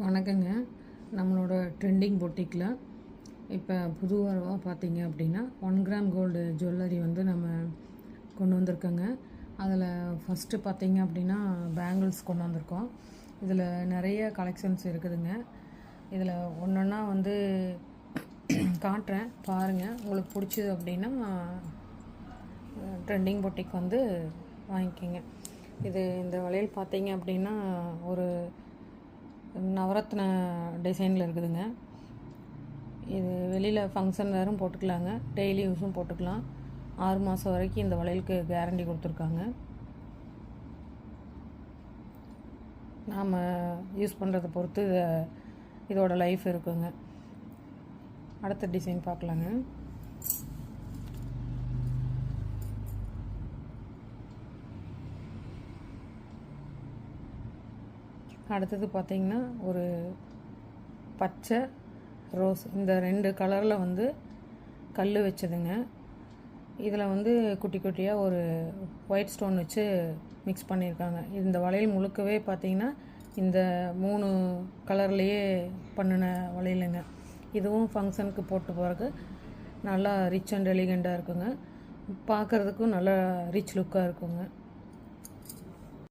வணக்கங்க. நம்மளோட ட்ரெண்டிங் பொட்டிக்கில் இப்போ புது வரவாக பார்த்தீங்க அப்படின்னா 1 கிராம் கோல்டு ஜுவல்லரி வந்து நம்ம கொண்டு வந்திருக்கோங்க. அதில் ஃபஸ்ட்டு பார்த்தீங்க அப்படின்னா பேங்கிள்ஸ் கொண்டு வந்திருக்கோம். இதில் நிறைய கலெக்ஷன்ஸ் இருக்குதுங்க. இதில் ஒன்றொன்னா வந்து காட்டுறேன் பாருங்கள். உங்களுக்கு பிடிச்சது அப்படின்னா ட்ரெண்டிங் பொட்டிக் வந்து வாங்கிக்கோங்க. இந்த வளையல் பார்த்தீங்க அப்படின்னா ஒரு நவரத்ன டிசைனில் இருக்குதுங்க. இது வெளியில் ஃபங்க்ஷன் வேறும் போட்டுக்கலாங்க, டெய்லி யூஸும் போட்டுக்கலாம். 6 மாதம் வரைக்கும் இந்த வளையலுக்கு கேரண்டி கொடுத்துருக்காங்க. நாம் யூஸ் பண்ணுறதை பொறுத்து இதோட லைஃப் இருக்குங்க. அடுத்த டிசைன் பார்க்கலாங்க. அடுத்தது பார்த்திங்கன்னா ஒரு பச்சை ரோஸ், இந்த 2 கலரில் வந்து கல் வச்சதுங்க. இதில் வந்து குட்டி குட்டியாக ஒரு ஒயிட் ஸ்டோன் வச்சு மிக்ஸ் பண்ணியிருக்காங்க. இந்த வளையல் முழுக்கவே பார்த்திங்கன்னா இந்த 3 கலர்லேயே பண்ணின வளையலுங்க. இதுவும் ஃபங்க்ஷனுக்கு போட்டு போகிறதுக்கு நல்லா ரிச் அண்ட் எலிகண்ட்டாக இருக்குங்க. பார்க்குறதுக்கும் நல்லா ரிச் லுக்காக இருக்குங்க.